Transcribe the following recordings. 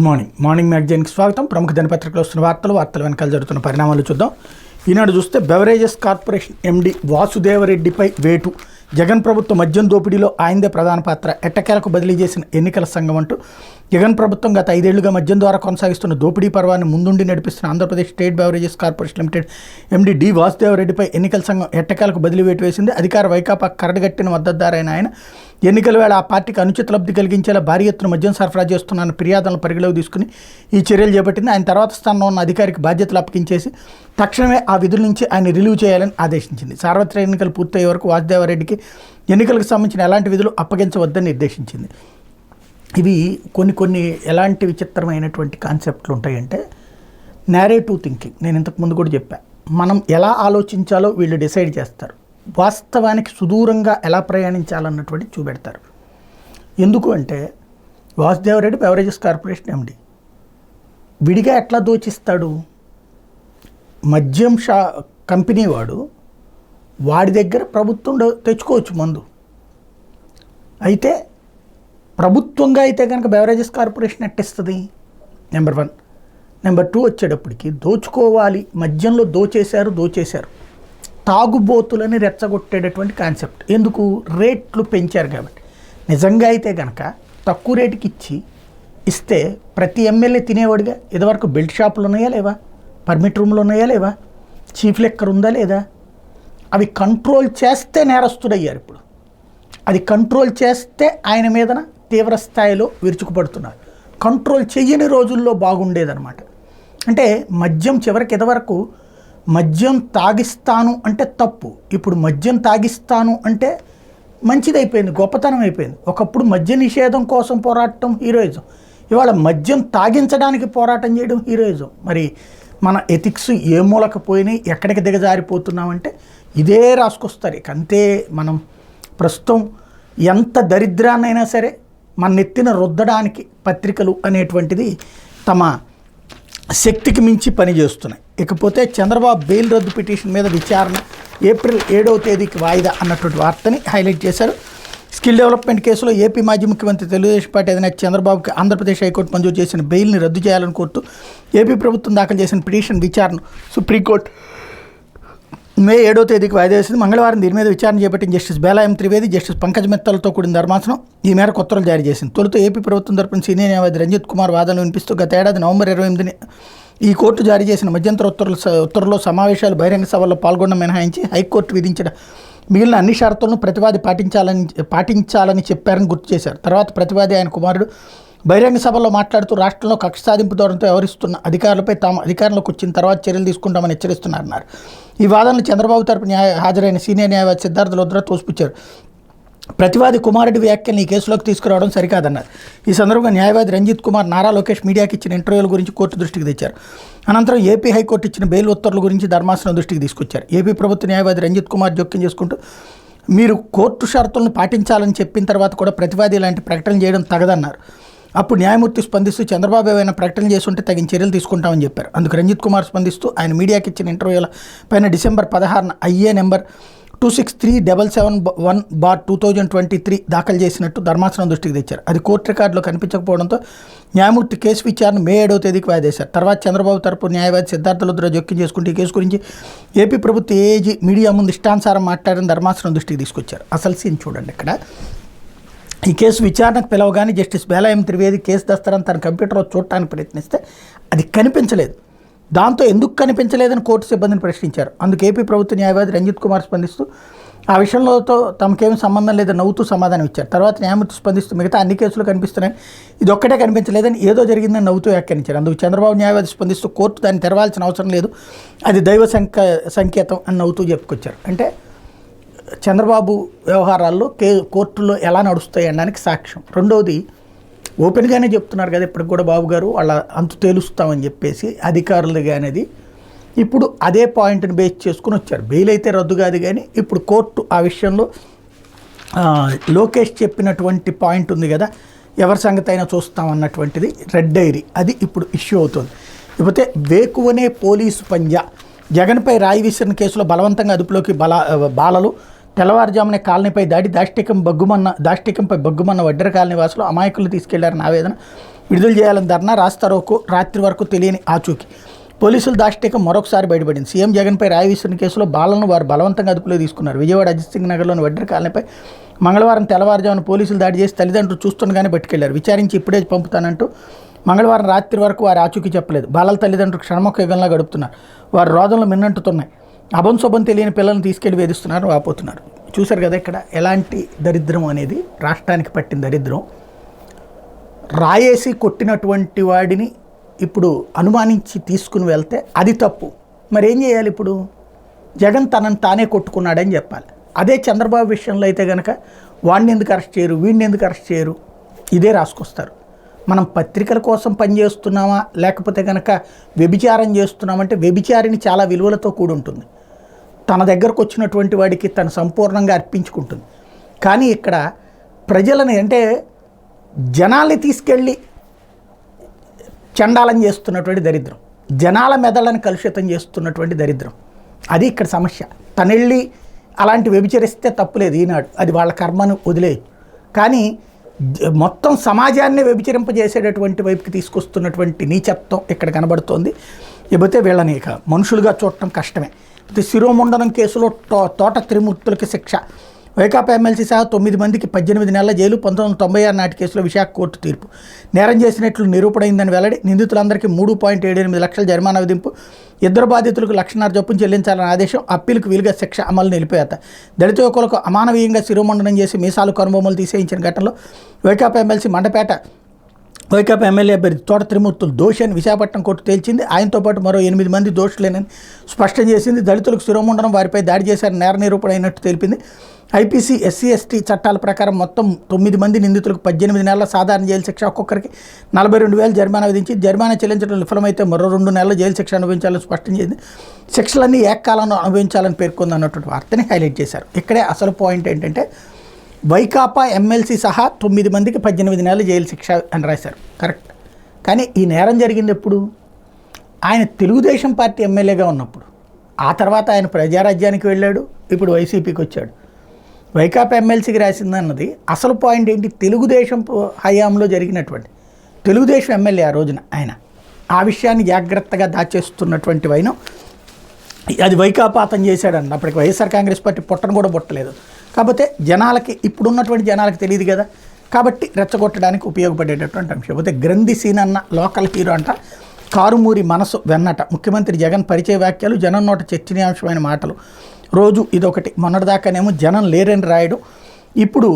Morning మ్యాగజైన్కి స్వాగతం. ప్రముఖ దినపత్రికలో వస్తున్న వార్తలు వెనకాల జరుగుతున్న పరిణామాలు చూద్దాం. ఈనాడు చూస్తే బెవరేజెస్ కార్పొరేషన్ ఎండి వాసుదేవరెడ్డిపై వేటు, జగన్ ప్రభుత్వ మద్యం దోపిడీలో ఆయనదే ప్రధాన పాత్ర, ఎట్టకేలకు బదిలీ చేసిన ఎన్నికల సంఘం అంటూ జగన్ ప్రభుత్వం గత 5 ఏళ్లుగా మద్యం ద్వారా కొనసాగిస్తున్న దోపిడీ పర్వాన్ని ముందుండి నడిపిస్తున్న Andhra Pradesh state beverages corporation limited MD D వాసుదేవరెడ్డిపై ఎన్నికల సంఘం ఎట్టకేలకు బదిలీ వేటు వేసింది. అధికార వైకాపా కరడుగట్టిన మద్దతుదారైన ఆయన ఎన్నికల వేళ ఆ పార్టీకి అనుచిత లబ్ధి కలిగించేలా భారీ ఎత్తున మద్యం సరఫరా చేస్తున్న ఫిర్యాదులను పరిగణలోకి తీసుకుని ఈ చర్యలు చేపట్టింది. ఆయన తర్వాత స్థానంలో ఉన్న అధికారికి బాధ్యతలు అప్పగించేసి తక్షణమే ఆ విధుల నుంచి ఆయన రిలీవ్ చేయాలని ఆదేశించింది. సార్వత్రిక ఎన్నికలు పూర్తయ్యే వరకు వాసుదేవరెడ్డికి ఎన్నికలకు సంబంధించిన ఎలాంటి విధులు అప్పగించవద్దని నిర్దేశించింది. ఇవి కొన్ని ఎలాంటి విచిత్రమైనటువంటి కాన్సెప్ట్లు ఉంటాయంటే, నేరేటివ్ థింకింగ్. నేను ఇంతకుముందు కూడా చెప్పాను, మనం ఎలా ఆలోచించాలో వీళ్ళు డిసైడ్ చేస్తారు, వాస్తవానికి సుదూరంగా ఎలా ప్రయాణించాలన్నటువంటి చూపెడతారు. ఎందుకు అంటే, వాసుదేవరెడ్డి బెవరేజెస్ కార్పొరేషన్ ఎండి విడిగా ఎట్లా దోచిస్తాడు? మద్యం కంపెనీ వాడి దగ్గర ప్రభుత్వం తెచ్చుకోవచ్చు మందు. అయితే ప్రభుత్వంగా అయితే కనుక బెవరేజెస్ కార్పొరేషన్ ఎట్టిస్తుంది? నెంబర్ 1. నెంబర్ 2 వచ్చేటప్పటికి దోచుకోవాలి, మద్యంలో దోచేశారు. తాగుబోతులని రెచ్చగొట్టేటటువంటి కాన్సెప్ట్. ఎందుకు? రేట్లు పెంచారు కాబట్టి. నిజంగా అయితే కనుక తక్కువ రేటుకి ఇస్తే ప్రతి ఎమ్మెల్యే తినేవాడిగా. ఇదివరకు బెల్ట్ షాపులు ఉన్నాయా లేవా? పర్మిట్ రూమ్లు ఉన్నాయా లేవా? చీఫ్ లెక్కర్ ఉందా లేదా? అవి కంట్రోల్ చేస్తే నేరస్తుడయ్యారు. ఇప్పుడు అది కంట్రోల్ చేస్తే ఆయన మీదన తీవ్ర స్థాయిలో విరుచుకుపడుతున్నారు. కంట్రోల్ చెయ్యని రోజుల్లో బాగుండేదన్నమాట. అంటే మద్యం చివరికి ఇదివరకు మద్యం తాగిస్తాను అంటే తప్పు, ఇప్పుడు మద్యం తాగిస్తాను అంటే మంచిదైపోయింది, గొప్పతనం అయిపోయింది. ఒకప్పుడు మద్య నిషేధం కోసం పోరాటం హీరోయిజం, ఇవాళ మద్యం తాగించడానికి పోరాటం చేయడం హీరోయిజం. మరి మన ఎథిక్స్ ఏ మూలకు పోయినాయి, ఎక్కడికి దిగజారిపోతున్నామంటే ఇదే రాసుకొస్తారు. ఇక అంతే. మనం ప్రస్తుతం ఎంత దరిద్రాన్నైనా సరే మన నెత్తిన రుద్దడానికి పత్రికలు అనేటువంటిది తమ శక్తికి మించి పనిచేస్తున్నాయి. ఇకపోతే చంద్రబాబు బెయిల్ రద్దు పిటిషన్ మీద విచారణ ఏప్రిల్ 7వ తేదీకి వాయిదా అన్నటువంటి వార్తని హైలైట్ చేశారు. స్కిల్ డెవలప్మెంట్ కేసులో ఏపీ మాజీ ముఖ్యమంత్రి తెలుగుదేశం పార్టీ అధినేత చంద్రబాబుకి ఆంధ్రప్రదేశ్ హైకోర్టు మంజూరు చేసిన బెయిల్ని రద్దు చేయాలని కోరుతూ ఏపీ ప్రభుత్వం దాఖలు చేసిన పిటిషన్ విచారణ సుప్రీంకోర్టు మే 7వ తేదీకి వాయిదా వేసింది. మంగళవారం దీని మీద విచారణ చేపట్టిన జస్టిస్ బేలా ఎం త్రివేది, జస్టిస్ పంకజ్ మిత్తల్తో కూడిన ధర్మాసనం ఈ మేరకు ఉత్తర్వులు జారీ చేసింది. తొలుత ఏపీ ప్రభుత్వం తరపున సీనియర్ న్యాయవాది రంజిత్ కుమార్ వాదనలు వినిపిస్తూ గత ఏడాది నవంబర్ 28ని ఈ కోర్టు జారీ చేసిన మధ్యంతర ఉత్తర్వుల్లో సమావేశాలు, బహిరంగ సభల్లో పాల్గొనడం మినహాయించి హైకోర్టు విధించిన మిగిలిన అన్ని షరతులను ప్రతివాది పాటించాలని చెప్పారని గుర్తు చేశారు. తర్వాత ప్రతివాది ఆయన కుమారుడు బహిరంగ సభలో మాట్లాడుతూ రాష్ట్రంలో కక్ష సాధింపు ధోరణితో వ్యవహరిస్తున్న అధికారులపై తాము అధికారంలోకి వచ్చిన తర్వాత చర్యలు తీసుకుంటామని హెచ్చరిస్తున్నారన్నారు. ఈ వాదనలు చంద్రబాబు తరపున హాజరైన సీనియర్ న్యాయవాది సిద్ధార్థ లుద్రా తోసిపుచ్చారు. ప్రతివాది కుమారుడి వ్యాఖ్యలను ఈ కేసులోకి తీసుకురావడం సరికాదన్నారు. ఈ సందర్భంగా న్యాయవాది రంజిత్ కుమార్ నారా లోకేష్ మీడియాకి ఇచ్చిన ఇంటర్వ్యూల గురించి కోర్టు దృష్టికి తెచ్చారు. అనంతరం ఏపీ హైకోర్టు ఇచ్చిన బెయిల్ ఉత్తర్వుల గురించి ధర్మాసనం దృష్టికి తీసుకొచ్చారు. ఏపీ ప్రభుత్వ న్యాయవాది రంజిత్ కుమార్ జోక్యం చేసుకుంటూ, మీరు కోర్టు షరతులను పాటించాలని చెప్పిన తర్వాత కూడా ప్రతివాది ఇలాంటి ప్రకటన చేయడం తగదన్నారు. అప్పుడు న్యాయమూర్తి స్పందిస్తూ చంద్రబాబు ఏమైనా ప్రకటన చేస్తుంటే తగిన చర్యలు తీసుకుంటామని చెప్పారు. అందుకు రంజిత్ కుమార్ స్పందిస్తూ ఆయన మీడియాకి ఇచ్చిన ఇంటర్వ్యూల పైన డిసెంబర్ 16న ఐఏ నెంబర్ 263771/2023 దాఖలు చేసినట్టు ధర్మాసనం దృష్టికి తెచ్చారు. అది కోర్టు రికార్డులో కనిపించకపోవడంతో న్యాయమూర్తి కేసు విచారణ మే 7వ తేదీకి వాయిదేశారు. తర్వాత చంద్రబాబు తరపు న్యాయవాది సిద్ధార్థ లుద్రా జోక్యం చేసుకుంటూ ఈ కేసు గురించి ఏపీ ప్రభుత్వ ఏఏజీ మీడియా ముందు ఇష్టానుసారం మాట్లాడని ధర్మాసనం దృష్టికి తీసుకొచ్చారు. అసలు సీన్ చూడండి. ఇక్కడ ఈ కేసు విచారణకు పిలవగానే జస్టిస్ బేలా ఎం త్రివేది కేసు దస్తారాన్ని తన కంప్యూటర్లో చూడటానికి ప్రయత్నిస్తే అది కనిపించలేదు. దాంతో ఎందుకు కనిపించలేదని కోర్టు సిబ్బందిని ప్రశ్నించారు. అందుకు ఏపీ ప్రభుత్వ న్యాయవాది రంజిత్ కుమార్ స్పందిస్తూ ఆ విషయంలో తమకేమీ సంబంధం లేదని నవ్వుతూ సమాధానం ఇచ్చారు. తర్వాత న్యాయమూర్తి స్పందిస్తూ మిగతా అన్ని కేసులు కనిపిస్తున్నాయి, ఇది ఒక్కటే కనిపించలేదని ఏదో జరిగిందని నవ్వుతూ వ్యాఖ్యానించారు. అందుకు చంద్రబాబు న్యాయవాది స్పందిస్తూ కోర్టు దాన్ని తెరవాల్సిన అవసరం లేదు, అది దైవ సంకేతం అని నవ్వుతూ చెప్పుకొచ్చారు. అంటే చంద్రబాబు వ్యవహారాల్లో కోర్టులో ఎలా నడుస్తాయి అనడానికి సాక్ష్యం. రెండవది, ఓపెన్గానే చెప్తున్నారు కదా ఇప్పటికి కూడా బాబు గారు వాళ్ళ అంతు తేలుస్తామని చెప్పేసి అధికారులుగా అనేది. ఇప్పుడు అదే పాయింట్ని బేస్ చేసుకుని వచ్చారు. బెయిల్ అయితే రద్దు కాదు, కానీ ఇప్పుడు కోర్టు ఆ విషయంలో లోకేష్ చెప్పినటువంటి పాయింట్ ఉంది కదా, ఎవరి సంగతి అయినా చూస్తామన్నటువంటిది రెడ్ డైరీ, అది ఇప్పుడు ఇష్యూ అవుతుంది. ఇకపోతే వేకువనే పోలీసు పంజా, జగన్పై రాయి విసిరిన కేసులో బలవంతంగా అదుపులోకి బాలలు, తెల్లవారుజామునే కాలనీపై దాడి, దాష్టికంపై బగ్గుమన్న వడ్డెర కాలనీ వాసులు అమాయకులు తీసుకెళ్లారన్న ఆవేదన. విడుదల చేయాలని ధర్నా, రాస్తారోకో, రాత్రి వరకు తెలియని ఆచూకీ. పోలీసుల దాష్టికం మరొకసారి బయటపడింది. సీఎం జగన్పై రాయి విసిరిన కేసులో బాలను వారు బలవంతంగా అదుపులో తీసుకున్నారు. విజయవాడ అజిత్ సింగ్ నగర్లోని వడ్డెర కాలనీపై మంగళవారం తెల్లవారుజామున పోలీసులు దాడి చేసి తల్లిదండ్రులు చూస్తుండగానే పట్టుకెళ్లారు. విచారించి ఇప్పుడే పంపుతానంటూ మంగళవారం రాత్రి వరకు వారి ఆచూకీ చెప్పలేదు. బాలల తల్లిదండ్రులు క్షణముఖ యుగంలా గడుపుతున్నారు. వారి రోదనలు మిన్నంటుతున్నాయి. అభంశుభం తెలియని పిల్లల్ని తీసుకెళ్లి వేధిస్తున్నారు, వాపోతున్నారు. చూశారు కదా ఇక్కడ ఎలాంటి దరిద్రం అనేది రాష్ట్రానికి పట్టిన దరిద్రం. రాయేసి కొట్టినటువంటి వాడిని ఇప్పుడు అనుమానించి తీసుకుని వెళ్తే అది తప్పు. మరి ఏం చేయాలి ఇప్పుడు? జగన్ తనని తానే కొట్టుకున్నాడని చెప్పాలి. అదే చంద్రబాబు విషయంలో అయితే కనుక వాడిని ఎందుకు అరెస్ట్ చేయరు, వీడిని ఎందుకు అరెస్ట్ చేయరు, ఇదే రాసుకొస్తారు. మనం పత్రికల కోసం పనిచేస్తున్నామా లేకపోతే కనుక వ్యభిచారం చేస్తున్నామంటే వ్యభిచారిని చాలా విలువలతో కూడి ఉంటుంది. తన దగ్గరకు వచ్చినటువంటి వాడికి తను సంపూర్ణంగా అర్పించుకుంటుంది. కానీ ఇక్కడ ప్రజలని అంటే జనాల్ని తీసుకెళ్ళి చండాలం చేస్తున్నటువంటి దరిద్రం, జనాల మెదళ్ళని కలుషితం చేస్తున్నటువంటి దరిద్రం, అది ఇక్కడ సమస్య. తనెళ్ళి అలాంటి వ్యభిచరిస్తే తప్పులేదు ఈనాడు, అది వాళ్ళ కర్మను వదిలేదు. కానీ మొత్తం సమాజాన్ని వ్యభిచరింపజేసేటటువంటి వైపుకి తీసుకొస్తున్నటువంటి నీచత్వం ఇక్కడ కనబడుతోంది. ఇకపోతే వీళ్ళని ఇక మనుషులుగా చూడటం కష్టమే. శిరోముండనం కేసులో తోట త్రిమూర్తులకి శిక్ష. వైకాపా ఎమ్మెల్సీ సహా 9 మందికి 18 నెలల జైలు. 1996 నాటి కేసులో విశాఖ కోర్టు తీర్పు. నేరం చేసినట్లు నిరూపణైందని వెల్లడి. నిందితులందరికీ 3.78 లక్షల జరిమానా విధింపు. ఇద్దరు బాధితులకు 1,50,000 చొప్పున చెల్లించాలని ఆదేశం. అప్పీలుకు వీలుగా శిక్ష అమలు నిలిపేత. దళిత యువకులకు అమానవీయంగా శిరోమండనం చేసి మీసాలు కనుబొమ్మలు తీసేయించిన ఘటనలో వైకాపా ఎమ్మెల్సీ మండపేట వైకాపా ఎమ్మెల్యే అభ్యర్థి తోట త్రిమూర్తులు దోషి అని విశాఖపట్నం కోర్టు తేల్చింది. ఆయనతో పాటు మరో 8 మంది దోషులేనని స్పష్టం చేసింది. దళితులకు శిరోముండనం, వారిపై దాడి చేశారని నేర నిరూపణ అయినట్టు తెలిపింది. ఐపీసీ SC/ST చట్టాల ప్రకారం మొత్తం 9 మంది నిందితులకు 18 నెలల సాధారణ జైలు శిక్ష, ఒక్కొక్కరికి 42,000 జరిమానా విధించి జరిమానా చెల్లించడం విఫలమైతే మరో 2 నెలల జైలు శిక్ష అనుభవించాలని స్పష్టం చేసింది. శిక్షలన్నీ ఏకకాలంలో అనుభవించాలని పేర్కొంది అన్నటువంటి వార్తని హైలైట్ చేశారు. ఇక్కడే అసలు పాయింట్ ఏంటంటే వైకాపా ఎమ్మెల్సీ సహా 9 మందికి 18 నెలల జైలు శిక్ష అని రాశారు, కరెక్ట్. కానీ ఈ నేరం జరిగింది ఎప్పుడు? ఆయన తెలుగుదేశం పార్టీ ఎమ్మెల్యేగా ఉన్నప్పుడు. ఆ తర్వాత ఆయన ప్రజారాజ్యానికి వెళ్ళాడు, ఇప్పుడు వైసీపీకి వచ్చాడు. వైకాపా ఎమ్మెల్సీకి రాసిందన్నది అసలు పాయింట్ ఏంటి? తెలుగుదేశం హయాంలో జరిగినటువంటి తెలుగుదేశం ఎమ్మెల్యే ఆ రోజున ఆయన ఆ విషయాన్ని జాగ్రత్తగా దాచేస్తున్నటువంటి వైనం. అది వైకాపాతం చేశాడన్న అప్పటికి వైఎస్ఆర్ కాంగ్రెస్ పార్టీ పుట్టను కూడా పుట్టలేదు. కాకపోతే జనాలకి ఇప్పుడున్నటువంటి జనాలకి తెలియదు కదా, కాబట్టి రెచ్చగొట్టడానికి ఉపయోగపడేటటువంటి అంశం. పోతే గ్రంథి సీన్ అన్న లోకల్ హీరో అంట, కారుమూరి మనసు వెన్నట. ముఖ్యమంత్రి జగన్ పరిచయ వ్యాఖ్యలు, జనం నోట చర్చనీయాంశమైన మాటలు. రోజు ఇదొకటి. మొన్నటిదాకానేమో జనం లేరని రాయడం, ఇప్పుడు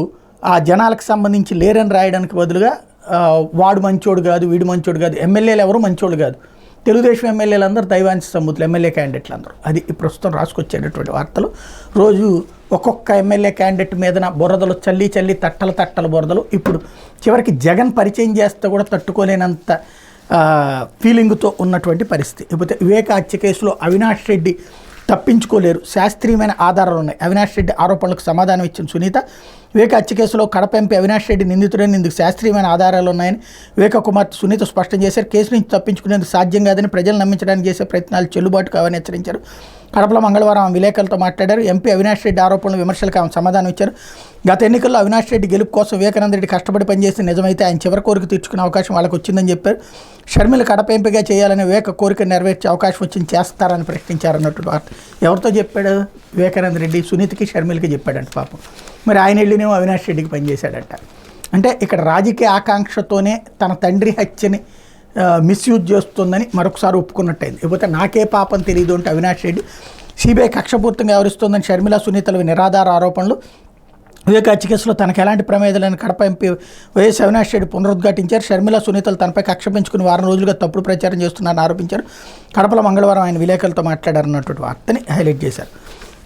ఆ జనాలకు సంబంధించి లేరని రాయడానికి బదులుగా వాడు మంచోడు కాదు, వీడు మంచోడు కాదు, ఎమ్మెల్యేలు ఎవరు మంచోడు కాదు, తెలుగుదేశం ఎమ్మెల్యేలు అందరూ దైవాంశ సంబూతులు, ఎమ్మెల్యే క్యాండిడేట్లు అందరూ. అది ప్రస్తుతం రాసుకొచ్చేటటువంటి వార్తలు. రోజు ఒక్కొక్క ఎమ్మెల్యే క్యాండిడేట్ మీదన బురదలు చల్లి తట్టల బురదలు. ఇప్పుడు చివరికి జగన్ పరిచయం చేస్తే కూడా తట్టుకోలేనంత ఫీలింగ్తో ఉన్నటువంటి పరిస్థితి. ఇకపోతే వివేక హత్య కేసులో అవినాష్ రెడ్డి తప్పించుకోలేరు, శాస్త్రీయమైన ఆధారాలు ఉన్నాయి. అవినాష్ రెడ్డి ఆరోపణలకు సమాధానం ఇచ్చిన సునీత, వివేక హత్య కేసులో కడప ఎంపీ అవినాష్ రెడ్డి నిందితుడని, ఇందుకు శాస్త్రీయమైన ఆధారాలు ఉన్నాయని వివేక కుమార్తె సునీత స్పష్టం చేశారు. కేసు నుంచి తప్పించుకునేందుకు సాధ్యం కాదని, ప్రజలు నమ్మించడానికి చేసే ప్రయత్నాలు చెల్లుబాటు కావని హెచ్చరించారు. కడపలో మంగళవారం ఆమె విలేకరులతో మాట్లాడారు. ఎంపీ అవినాష్ రెడ్డి ఆరోపణలు, విమర్శలకు ఆమె సమాధానం ఇచ్చారు. గత ఎన్నికల్లో అవినాష్ రెడ్డి గెలుపు కోసం వివేకానంద రెడ్డి కష్టపడి పనిచేస్తే నిజమైతే ఆయన చివరి కోరిక తీర్చుకునే అవకాశం వాళ్ళకు వచ్చిందని చెప్పారు. షర్మిల కడప ఎంపీగా చేయాలని వివేక కోరిక నెరవేర్చే అవకాశం వచ్చింది, చేస్తారని ప్రశ్నించారన్నట్టు వార్త. ఎవరితో చెప్పాడు? వివేకానంద రెడ్డి సునీతకి షర్మిలకి చెప్పాడంట పాపం. మరి ఆయన వెళ్ళినేమో అవినాష్ రెడ్డికి పనిచేశాడంట. అంటే ఇక్కడ రాజకీయ ఆకాంక్షతోనే తన తండ్రి హత్యని మిస్యూజ్ చేస్తుందని మరొకసారి ఒప్పుకున్నట్టయింది. ఇకపోతే నాకే పాపం తెలియదు అంటే అవినాష్ రెడ్డి, సిబిఐ కక్షపూర్తంగా వ్యవహరిస్తోందని షర్మిల సునీతలవి నిరాధార ఆరోపణలు. వివేక హత్య కేసులో తనకు ఎలాంటి ప్రమేదాలని కడప ఎంపీ వైఎస్ అవినాష్ రెడ్డి పునరుద్ఘాటించారు. షర్మిల సునీతలు తనపై కక్ష పెంచుకుని వారం రోజులుగా తప్పుడు ప్రచారం చేస్తున్నారని ఆరోపించారు. కడపలో మంగళవారం ఆయన విలేకరులతో మాట్లాడారన్నటువంటి వార్తని హైలైట్ చేశారు.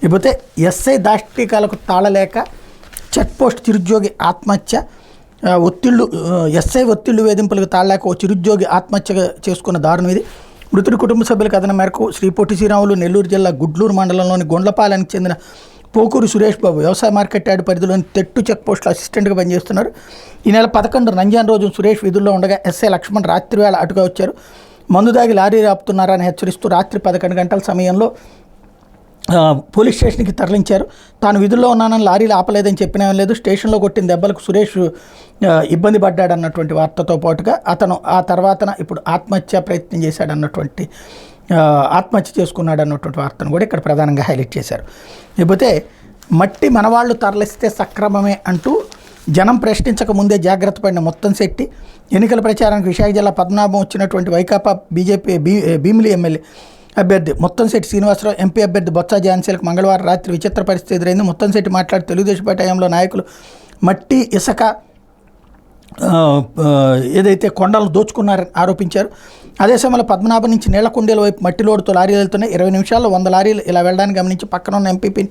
ఇకపోతే ఎస్ఐ దాష్టికాలకు తాళలేక చెక్పోస్ట్ చిరుద్యోగి ఆత్మహత్య. ఎస్ఐ ఒత్తిళ్లు వేధింపులకు తాళలేక ఓ చిరుద్యోగి ఆత్మహత్య చేసుకున్న దారుణం ఇది. మృతుడి కుటుంబ సభ్యుల కథనం మేరకు శ్రీ పొట్టి శ్రీరాములు నెల్లూరు జిల్లా గుడ్లూరు మండలంలోని గుండ్లపాలెనికి చెందిన పోకూరు సురేష్ బాబు వ్యవసాయ మార్కెట్ యార్డు పరిధిలోని తెట్టు చెక్పోస్టులో అసిస్టెంట్గా పనిచేస్తున్నారు. ఈ నెల 11 రంజాన్ రోజు సురేష్ విధుల్లో ఉండగా ఎస్ఐ లక్ష్మణ్ రాత్రి వేళ అటుగా వచ్చారు. మందు దాగి లారీ రాపుతున్నారని హెచ్చరిస్తూ రాత్రి 11 గంటల సమయంలో పోలీస్ స్టేషన్కి తరలించారు. తాను విధుల్లో ఉన్నానని లారీలు ఆపలేదని చెప్పినా లేదు. స్టేషన్లో కొట్టిన దెబ్బలకు సురేష్ ఇబ్బంది పడ్డాడన్నటువంటి వార్తతో పాటుగా అతను ఆ తర్వాత ఇప్పుడు ఆత్మహత్య ప్రయత్నం చేశాడన్నటువంటి ఆత్మహత్య చేసుకున్నాడు అన్నటువంటి వార్తను కూడా ఇక్కడ ప్రధానంగా హైలైట్ చేశారు. లేకపోతే మట్టి మనవాళ్ళు తరలిస్తే సక్రమమే అంటూ జనం ప్రశ్నించక ముందే జాగ్రత్త పడిన ముత్తంశెట్టి ఎన్నికల ప్రచారానికి విశాఖ జిల్లా పద్మనాభం వచ్చినటువంటి వైకాపా బీజేపీ భీమిలి ఎమ్మెల్యే అభ్యర్థి ముత్తంశెట్టి శ్రీనివాసరావు, ఎంపీ అభ్యర్థి బొత్స ఝాన్సీలకు మంగళవారం రాత్రి విచిత్ర పరిస్థితి ఎదురైంది. ముత్తంశెట్టి మాట్లాడి తెలుగుదేశం పార్టీ హయాంలో నాయకులు మట్టి ఇసుక ఏదైతే కొండలను దోచుకున్నారని ఆరోపించారు. అదే సమయంలో పద్మనాభం నుంచి నీళ్ల కుండీల వైపు మట్టి లోడుతో లారీలు వెళ్తున్నాయి. 20 నిమిషాల్లో 100 లారీలు ఇలా వెళ్ళడానికి గమనించి పక్కన ఉన్న ఎంపీపీని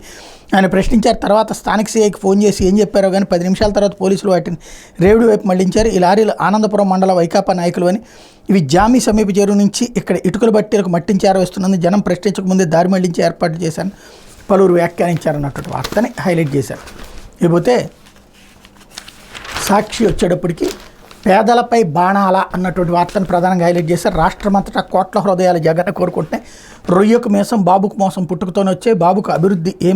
ఆయన ప్రశ్నించారు. తర్వాత స్థానిక సీఐకి ఫోన్ చేసి ఏం చెప్పారో కానీ 10 నిమిషాల తర్వాత పోలీసులు వాటిని రేవుడి వైపు మళ్లించారు. ఈ లారీలు ఆనందపురం మండల వైకాపా నాయకులు అని, ఇవి జామీ సమీప చెరువు నుంచి ఇక్కడ ఇటుకల బట్టీలకు మట్టిని చేరవేస్తున్నందుకు జనం ప్రశ్నించక ముందే దారి మళ్లించి ఏర్పాటు చేశాను పలువురు వ్యాఖ్యానించారన్నటువంటి వార్తని హైలైట్ చేశారు. ఇకపోతే సాక్షి వచ్చేటప్పటికి పేదలపై బాణాల అన్నటువంటి వార్తను ప్రధానంగా హైలైట్ చేశారు. రాష్ట్రమంతటా కోట్ల హృదయాలు జగన్ కోరుకుంటే రొయ్యకు మేసం బాబుకు మోసం పుట్టుకతోనే వచ్చే బాబుకు అభివృద్ధికి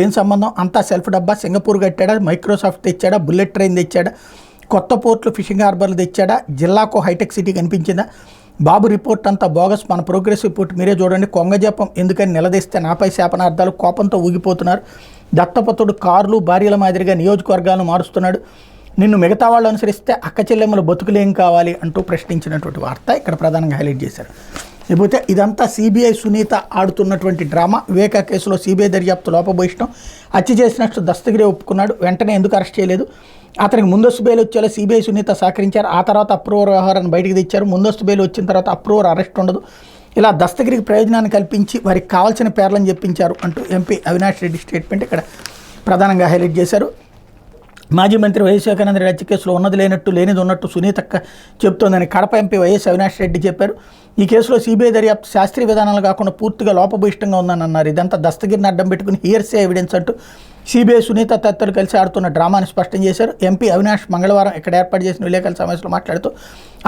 ఏం సంబంధం, అంతా సెల్ఫ్ డబ్బా. సింగపూర్ కట్టాడా, మైక్రోసాఫ్ట్ తెచ్చాడా, బుల్లెట్ ట్రైన్ తెచ్చాడా, కొత్త పోర్ట్లు ఫిషింగ్ హార్బర్లు తెచ్చాడా, జిల్లాకు హైటెక్ సిటీ కనిపించిందా, బాబు రిపోర్ట్ అంతా బోగస్, మన ప్రోగ్రెస్ రిపోర్ట్ మీరే చూడండి, కొంగజపం ఎందుకని నిలదీస్తే నాపై శాపనార్థాలు, కోపంతో ఊగిపోతున్నారు, దత్తపతుడు కార్లు భార్యల మాదిరిగా నియోజకవర్గాలను మారుస్తున్నాడు, నిన్ను మిగతా వాళ్ళు అనుసరిస్తే అక్క చెల్లెమ్మల బతుకులేం కావాలి అంటూ ప్రశ్నించినటువంటి వార్త ఇక్కడ ప్రధానంగా హైలైట్ చేశారు. లేకపోతే ఇదంతా సిబిఐ సునీత ఆడుతున్నటువంటి డ్రామా. వివేకా కేసులో సిబిఐ దర్యాప్తు లోపభూయిష్టం, హత్య చేసినట్టు దస్తగిరి ఒప్పుకున్నాడు, వెంటనే ఎందుకు అరెస్ట్ చేయలేదు, అతనికి ముందస్తు బెయిల్ వచ్చేలా సిబిఐ సునీత సహకరించారు, ఆ తర్వాత అప్రూవర్ వ్యవహారాన్ని బయటికి తెచ్చారు, ముందస్తు బెయిల్ వచ్చిన తర్వాత అప్రూవర్ అరెస్ట్ ఉండదు, ఇలా దస్తగిరికి ప్రయోజనాన్ని కల్పించి వారికి కావాల్సిన పేర్లను చెప్పించారు అంటూ ఎంపీ అవినాష్ రెడ్డి స్టేట్మెంట్ ఇక్కడ ప్రధానంగా హైలైట్ చేశారు. మాజీ మంత్రి వైఎస్ వివేకానంద రెడ్డి హత్య కేసులో ఉన్నది లేనట్టు లేనిది ఉన్నట్టు సునీత చెబుతోందని కడప ఎంపీ వైఎస్ అవినాష్ రెడ్డి చెప్పారు. ఈ కేసులో సిబిఐ దర్యాప్తు శాస్త్రీయ విధానాలు కాకుండా పూర్తిగా లోపభూయిష్టంగా ఉందని అన్నారు. ఇదంతా దస్తగిరిని అడ్డం పెట్టుకుని హియర్సే ఎవిడెన్స్ అంటూ సిబిఐ సునీత తదితరులు కలిసి ఆడుతున్న డ్రామాని స్పష్టం చేశారు. ఎంపీ అవినాష్ మంగళవారం ఇక్కడ ఏర్పాటు చేసిన విలేకరుల సమావేశంలో మాట్లాడుతూ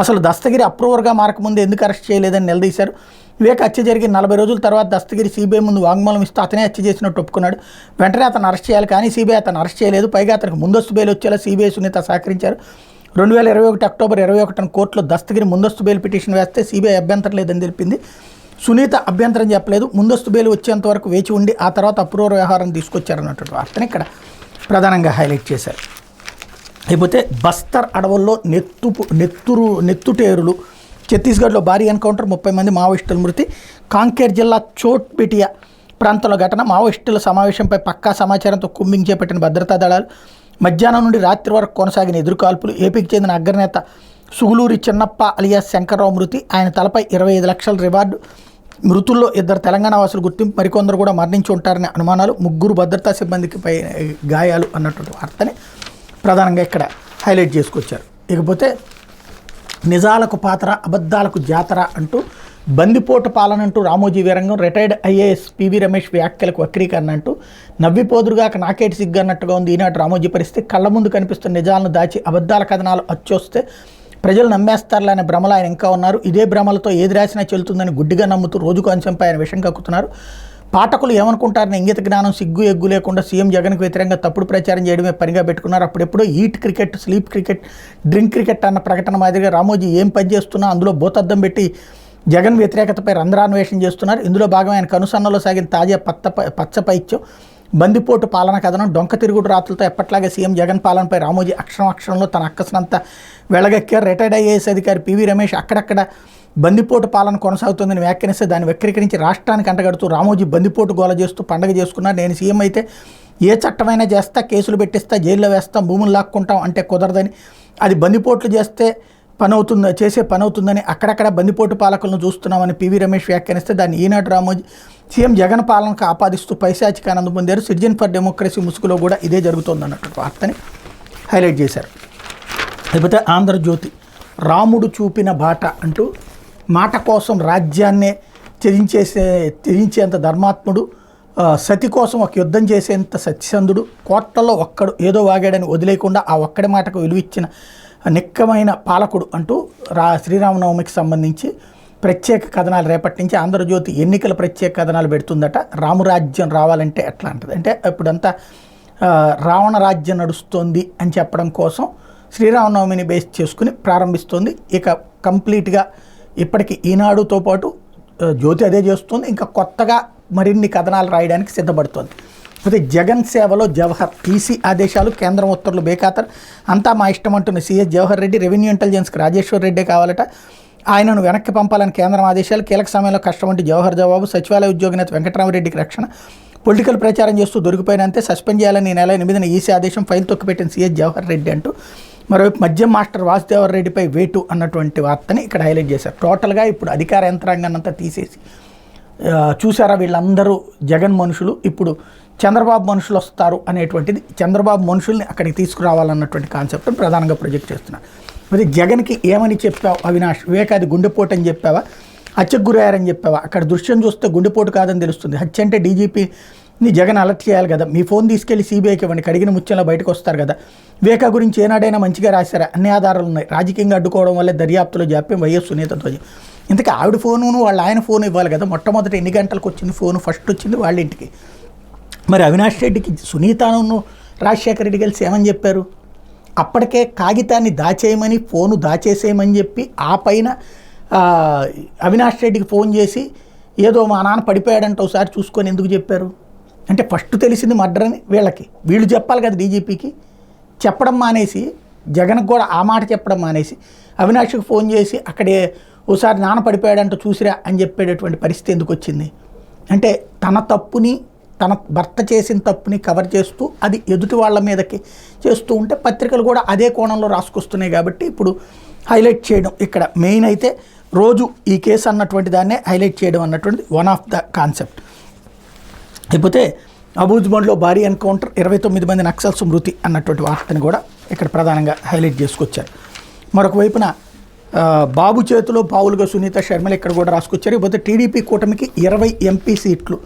అసలు దస్తగిరి అప్రూవర్గా మారకముందు ఎందుకు అరెస్ట్ చేయలేదని నిలదీశారు. వివేక్ హత్య జరిగిన 40 రోజుల తర్వాత దస్తగిరి సిబిఐ ముందు వాంగ్మూలం ఇస్తూ అతనే హత్య చేసినట్టు ఒప్పుకున్నాడు. వెంటనే అతను అరెస్ట్ చేయాలి, కానీ సిబిఐ అతను అరెస్ట్ చేయలేదు. పైగా అతనికి ముందస్తు బెయిల్ వచ్చేలా సిబిఐ సునీత సహకరించారు. 2021 అక్టోబర్ 21 కోర్టులో దస్తగిరి ముందస్తు బెయిల్ పిటిషన్ వేస్తే సిబిఐ అభ్యంతరం లేదని తెలిపింది. సునీత అభ్యంతరం చెప్పలేదు. ముందస్తు బెయిల్ వచ్చేంత వరకు వేచి ఉండి ఆ తర్వాత అప్రూవర్ వ్యవహారం తీసుకొచ్చారన్నటువంటి వార్తని ఇక్కడ ప్రధానంగా హైలైట్ చేశారు. లేకపోతే బస్తర్ అడవుల్లో నెత్తుటేరులు, ఛత్తీస్గఢ్లో భారీ ఎన్కౌంటర్, 30 మంది మావోయిస్టుల మృతి. కాంకేర్ జిల్లా చోట్బిటియా ప్రాంతంలో ఘటన. మావోయిస్టుల సమావేశంపై పక్కా సమాచారంతో కుమ్మింగ్ చేపట్టిన భద్రతా దళాలు. మధ్యాహ్నం నుండి రాత్రి వరకు కొనసాగిన ఎదురుకాల్పులు. ఏపీకి చెందిన అగ్రనేత సుగులూరి చిన్నప్ప అలియాస్ శంకర్రావు మృతి. ఆయన తలపై 25 లక్షల రివార్డు. మృతుల్లో 2 తెలంగాణ వాసులు గుర్తింపు, మరికొందరు కూడా మరణించి ఉంటారనే అనుమానాలు, 3 భద్రతా సిబ్బందికి పై గాయాలు అన్నటువంటి వార్తని ప్రధానంగా ఇక్కడ హైలైట్ చేసుకొచ్చారు. ఇకపోతే నిజాలకు పాత్ర, అబద్ధాలకు జాతర అంటూ బందిపోటు పాలన అంటూ రామోజీ వీరంగం, రిటైర్డ్ ఐఏఎస్ పివి రమేష్ వ్యాఖ్యలకు వక్రీకరణ అంటూ నవ్విపోదురుగాక నాకేటి సిగ్గు అన్నట్టుగా ఉంది ఈనాటి రామోజీ పరిస్థితి. కళ్ళ ముందు కనిపిస్తున్న నిజాలను దాచి అబద్ధాల కథనాలు అచ్చొస్తే ప్రజలు నమ్మేస్తారులే అనే భ్రమలు ఆయన ఇంకా ఉన్నారు. ఇదే భ్రమలతో ఏది రాసినా చెల్లుతుందని గుడ్డిగా నమ్ముతూ రోజుకు అంశంపై ఆయన విషం కక్కుతున్నారు. పాఠకులు ఏమనుకుంటారని ఇంగిత జ్ఞానం, సిగ్గు ఎగ్గు లేకుండా సీఎం జగన్కు వ్యతిరేకంగా తప్పుడు ప్రచారం చేయడమే పనిగా పెట్టుకున్నారు. అప్పుడెప్పుడో eat cricket, sleep cricket, drink cricket అన్న ప్రకటన మాదిరిగా రామోజీ ఏం పని చేస్తున్నా అందులో భూతద్దం పెట్టి జగన్ వ్యతిరేకతపై రంధ్రాన్వేషణ చేస్తున్నారు. ఇందులో భాగం ఆయన కనుసన్నలో సాగిన తాజా పచ్చపైత్యం, బందిపోటు పాలన కథనం, డొంక తిరుగుడు రాత్రులతో ఎప్పట్లాగే సీఎం జగన్ పాలనపై రామోజీ అక్షరంలో తన అక్కసనంతా వెళ్లగక్కారు. రిటైర్డ్ ఐఏఎస్ అధికారి పివి రమేష్ అక్కడక్కడ బందిపోటు పాలన కొనసాగుతుందని వ్యాఖ్యానిస్తే దాన్ని వక్రీకరించి రాష్ట్రానికి అంటగడుతూ రామోజీ బందిపోటు గోల చేస్తూ పండగ చేసుకున్నారు. నేను సీఎం అయితే ఏ చట్టమైనా చేస్తా, కేసులు పెట్టిస్తా, జైల్లో వేస్తాం, భూములు లాక్కుంటాం అంటే కుదరదని, అది బందిపోట్లు చేసే పని అవుతుందని అక్కడక్కడ బందిపోటు పాలకులను చూస్తున్నామని పివి రమేష్ వ్యాఖ్యానిస్తే దాన్ని ఈనాడు రామోజీ సీఎం జగన్ పాలనకు ఆపాదిస్తూ పైశాచిక ఆనందం పొందారు. సిటిజన్ ఫర్ డెమోక్రసీ ముసుగులో కూడా ఇదే జరుగుతోందన్నటువంటి వార్తని హైలైట్ చేశారు. లేకపోతే ఆంధ్రజ్యోతి, రాముడు చూపిన బాట అంటూ మాట కోసం రాజ్యాన్నే త్యజించేంత ధర్మాత్ముడు, సతి కోసం ఒక యుద్ధం చేసేంత సత్యసంధుడు, కోట్లలో ఒక్కడు ఏదో వాగాడని వదిలేయకుండా ఆ ఒక్కడి మాటకు విలువిచ్చిన నిక్కమైన పాలకుడు అంటూ శ్రీరామనవమికి సంబంధించి ప్రత్యేక కథనాలు రేపటి నుంచి ఆంధ్రజ్యోతి ఎన్నికల ప్రత్యేక కథనాలు పెడుతుందట. రామరాజ్యం రావాలంటే ఎట్లా అంటది అంటే ఇప్పుడంతా రావణ రాజ్యం నడుస్తోంది అని చెప్పడం కోసం శ్రీరామనవమిని బేస్ చేసుకుని ప్రారంభిస్తోంది. ఇక కంప్లీట్గా ఇప్పటికి ఈనాడుతో పాటు జ్యోతి అదే చేస్తుంది. ఇంకా కొత్తగా మరిన్ని కథనాలు రాయడానికి సిద్ధపడుతోంది. అయితే జగన్ సేవలో జవహర్, ఈసీ ఆదేశాలు, కేంద్రం ఉత్తర్వులు బేఖాతరు, అంతా మా ఇష్టం అంటున్న సీఎస్ జవహర్ రెడ్డి. రెవెన్యూ ఇంటెలిజెన్స్కి రాజేశ్వర్ రెడ్డే కావాలట, ఆయనను వెనక్కి పంపాలని కేంద్రం ఆదేశాలు. కీలక సమయంలో కష్టమంటూ జవహర్ జవాబు. సచివాలయ ఉద్యోగినేత వెంకటరామరెడ్డికి రక్షణ. పొలిటికల్ ప్రచారం చేస్తూ దొరికిపోయినంతే సస్పెండ్ చేయాలని నెల 8న ఈసీ ఆదేశం. ఫైల్ తొక్కిపెట్టిన సీఎస్ జవహర్ రెడ్డి అంటూ మరోవైపు మద్యం మాస్టర్ వాసుదేవర్ రెడ్డిపై వేటు అన్నటువంటి వార్తని ఇక్కడ హైలైట్ చేశారు. టోటల్గా ఇప్పుడు అధికార యంత్రాంగాన్ని అంతా తీసేసి చూసారా వీళ్ళందరూ జగన్ మనుషులు, ఇప్పుడు చంద్రబాబు మనుషులు వస్తారు అనేటువంటిది, చంద్రబాబు మనుషుల్ని అక్కడికి తీసుకురావాలన్నటువంటి కాన్సెప్ట్ని ప్రధానంగా ప్రొజెక్ట్ చేస్తున్నారు. మరి జగన్కి ఏమని చెప్పావు అవినాష్? వివేకాది గుండెపోటు అని చెప్పావా, హత్యకు గురయ్యారని చెప్పావా? అక్కడ దృశ్యం చూస్తే గుండెపోటు కాదని తెలుస్తుంది. హత్య అంటే డీజీపీని జగన్ అలర్ట్ చేయాలి కదా. మీ ఫోన్ తీసుకెళ్లి సిబిఐకి ఇవ్వండి, కడిగిన ముత్యంలో బయటకు వస్తారు కదా. వివేకా గురించి ఏనాడైనా మంచిగా రాశారా? అన్ని ఆధారాలు ఉన్నాయి. రాజకీయంగా అడ్డుకోవడం వల్ల దర్యాప్తులో జాప్యం. వైఎస్ సునీత ధ్వజం. ఇంతకీ ఆవిడ ఫోను వాళ్ళ ఆయన ఫోన్ ఇవ్వాలి కదా. మొట్టమొదటి ఎన్ని గంటలకు వచ్చింది ఫోను? ఫస్ట్ వచ్చింది వాళ్ళ ఇంటికి. మరి అవినాష్ రెడ్డికి సునీతను రాజశేఖర రెడ్డి కలిసి ఏమని చెప్పారు? అప్పటికే కాగితాన్ని దాచేయమని, ఫోను దాచేసేయమని చెప్పి ఆ పైన అవినాష్ రెడ్డికి ఫోన్ చేసి ఏదో మా నాన్న పడిపోయాడంటే ఒకసారి చూసుకొని ఎందుకు చెప్పారు అంటే ఫస్ట్ తెలిసింది మర్డర్ అని వీళ్ళు చెప్పాలి కదా. డీజీపీకి చెప్పడం మానేసి, జగన్కి కూడా ఆ మాట చెప్పడం మానేసి అవినాష్కి ఫోన్ చేసి అక్కడే ఓసారి నాన్న పడిపోయాడంటూ చూసిరా అని చెప్పేటటువంటి పరిస్థితి ఎందుకు వచ్చింది అంటే తన తప్పుని, తన భర్త చేసిన తప్పుని కవర్ చేస్తూ అది ఎదుటి వాళ్ళ మీదకి చేస్తూ ఉంటే పత్రికలు కూడా అదే కోణంలో రాసుకొస్తున్నాయి. కాబట్టి ఇప్పుడు హైలైట్ చేయడం ఇక్కడ మెయిన్ అయితే రోజు ఈ కేసు అన్నటువంటి దాన్నే హైలైట్ చేయడం అన్నటువంటిది వన్ ఆఫ్ ద కాన్సెప్ట్. లేకపోతే అబూజ్బండ్లో భారీ ఎన్కౌంటర్, 29 మంది నక్సల్స్ మృతి అన్నటువంటి వార్తని కూడా ఇక్కడ ప్రధానంగా హైలైట్ చేసుకొచ్చారు. మరొక వైపున బాబు చేతిలో పావులుగా సునీత శర్మలు ఇక్కడ కూడా రాసుకొచ్చారు. లేకపోతే టీడీపీ కూటమికి 20 ఎంపీ సీట్లు,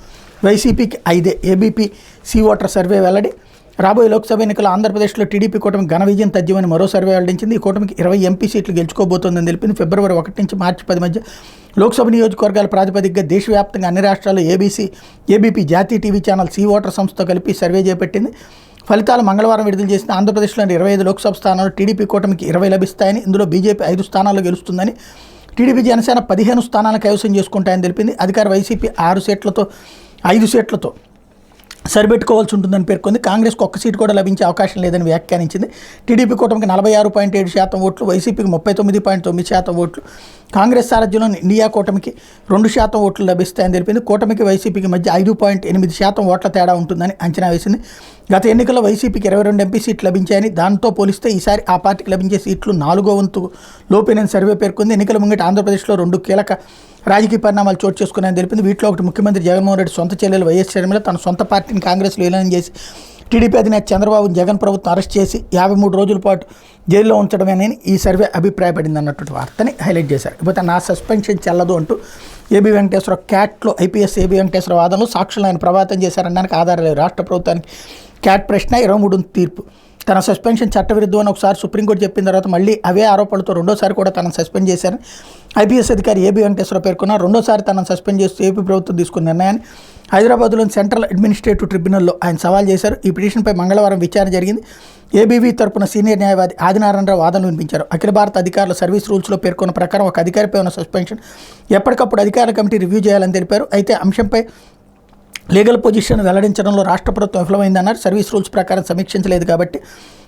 వైసీపీకి 5. ఏబీపీ సి ఓటర్ సర్వే వెల్లడి. రాబోయే లోక్సభ ఎన్నికల్లో ఆంధ్రప్రదేశ్లో టీడీపీ కూటమి ఘన విజయం తథ్యమని మరో సర్వే వెల్లడించింది. ఈ కూటమికి 20 ఎంపీ సీట్లు గెలుచుకోబోతోందని తెలిపింది. ఫిబ్రవరి 1 నుంచి మార్చి 10 మధ్య లోక్సభ నియోజకవర్గాల ప్రాతిపదికగా దేశవ్యాప్తంగా అన్ని రాష్ట్రాల్లో ఏబీపీ జాతీయ టీవీ ఛానల్ సి ఓటర్ సంస్థతో కలిపి సర్వే చేపట్టింది. ఫలితాలు మంగళవారం విడుదల చేసిన. ఆంధ్రప్రదేశ్లోని 25 లోక్సభ స్థానాల్లో టీడీపీ కూటమికి 20 లభిస్తాయని, ఇందులో బీజేపీ 5 స్థానాల్లో గెలుస్తుందని, టీడీపీ జనసేన 15 స్థానాలు కైవసం చేసుకుంటాయని తెలిపింది. అధికార వైసీపీ 5 సీట్లతో సరిపెట్టుకోవాల్సి ఉంటుందని పేర్కొంది. కాంగ్రెస్కు 1 సీటు కూడా లభించే అవకాశం లేదని వ్యాఖ్యానించింది. టీడీపీ కూటమికి 46.7% ఓట్లు, వైసీపీకి 39.9% ఓట్లు, కాంగ్రెస్ సారథ్యంలోని ఇండియా కూటమికి 2% ఓట్లు లభిస్తాయని తెలిపింది. కూటమికి వైసీపీకి మధ్య 5.8% ఓట్ల తేడా ఉంటుందని అంచనా వేసింది. గత ఎన్నికల్లో వైసీపీకి 22 ఎంపీ సీట్లు లభించాయని, దాంతో పోలిస్తే ఈసారి ఆ పార్టీకి లభించే సీట్లు 4వ వంతు లోపేనని సర్వే పేర్కొంది. ఎన్నికల ముంగిట ఆంధ్రప్రదేశ్లో 2 కీలక రాజకీయ పరిణామాలు చోటు చేసుకున్నాయని తెలిపింది. వీటిలో ఒకటి ముఖ్యమంత్రి జగన్మోహన్ రెడ్డి సొంత చెల్లెలు వైఎస్ షర్మిల తన సొంత పార్టీని కాంగ్రెస్లో విలీనం చేసి టీడీపీ అధినేత చంద్రబాబును జగన్ ప్రభుత్వం అరెస్ట్ చేసి 53 రోజుల పాటు జైల్లో ఉంచడమేనని ఈ సర్వే అభిప్రాయపడింది అన్నటువంటి వార్తని హైలైట్ చేశారు. ఇకపోతే నా సస్పెన్షన్ చెల్లదు అంటూ ఏబీ వెంకటేశ్వరరావు క్యాట్లో ఐపీఎస్ ఏబీ వెంకటేశ్వర వాదనలో సాక్షులను ఆయన ప్రభావితం చేశారనడానికి ఆధారం లేదు. రాష్ట్ర ప్రభుత్వానికి క్యాట్ ప్రశ్న 23 తీర్పు. తన సస్పెన్షన్ చట్టవిరుద్ధం అని ఒకసారి సుప్రీంకోర్టు చెప్పిన తర్వాత మళ్ళీ అవే ఆరోపణలతో రెండోసారి కూడా తనను సస్పెండ్ చేశారని ఐపీఎస్ అధికారి ఏబీ వెంకటేశ్వరరావు పేర్కొన్నారు. రెండోసారి తనను సస్పెండ్ చేస్తూ ఏపీ ప్రభుత్వం తీసుకున్న నిర్ణయాన్ని హైదరాబాద్లోని సెంట్రల్ అడ్మినిస్ట్రేటివ్ ట్రిబ్యునల్లో ఆయన సవాల్ చేశారు. ఈ పిటిషన్పై మంగళవారం విచారణ జరిగింది. ఏబీవీ తరపున సీనియర్ న్యాయవాది ఆదినారాయణరావు వాదనలు వినిపించారు. అఖిల భారత అధికారుల సర్వీస్ రూల్స్లో పేర్కొన్న ప్రకారం ఒక అధికారిపై ఉన్న సస్పెన్షన్ ఎప్పటికప్పుడు అధికారుల కమిటీ రివ్యూ చేయాలని తెలిపారు. అయితే అంశంపై లీగల్ పొజిషన్ వెల్లడించడంలో రాష్ట్ర ప్రభుత్వం విఫలమైందన్నారు. సర్వీస్ రూల్స్ ప్రకారం సమీక్షించలేదు కాబట్టి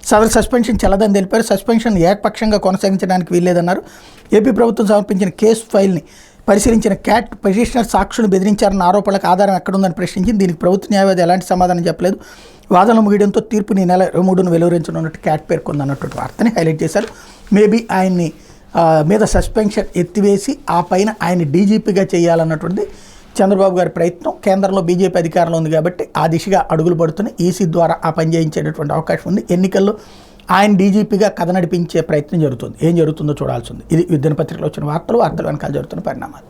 సదరు సస్పెన్షన్ చెల్లదని తెలిపారు. సస్పెన్షన్ ఏకపక్షంగా కొనసాగించడానికి వీల్లేదన్నారు. ఏపీ ప్రభుత్వం సమర్పించిన కేసు ఫైల్ని పరిశీలించిన క్యాట్ పిటిషనర్ సాక్షులు బెదిరించారన్న ఆరోపణలకు ఆధారం ఎక్కడుందని ప్రశ్నించింది. దీనికి ప్రభుత్వ న్యాయవాది ఎలాంటి సమాధానం చెప్పలేదు. వాదనలు ముగియడంతో తీర్పుని నెల 23న వెలువరించనున్నట్టు క్యాట్ పేర్కొందన్నటువంటి వార్తని హైలైట్ చేశారు. మేబీ ఆయన్ని మీద సస్పెన్షన్ ఎత్తివేసి ఆ పైన ఆయన డీజీపీగా చేయాలన్నటువంటిది చంద్రబాబు గారి ప్రయత్నం. కేంద్రంలో బీజేపీ అధికారంలో ఉంది కాబట్టి ఆ దిశగా అడుగులు పడుతున్నాయి. ఈసీ ద్వారా ఆ పని చేయించేటటువంటి అవకాశం ఉంది. ఎన్నికల్లో ఆయన డీజీపీగా కథ నడిపించే ప్రయత్నం జరుగుతుంది. ఏం జరుగుతుందో చూడాల్సి ఉంది. ఇది దినపత్రికలో వచ్చిన వార్తలు వెనకాల జరుగుతున్న పరిణామాలు.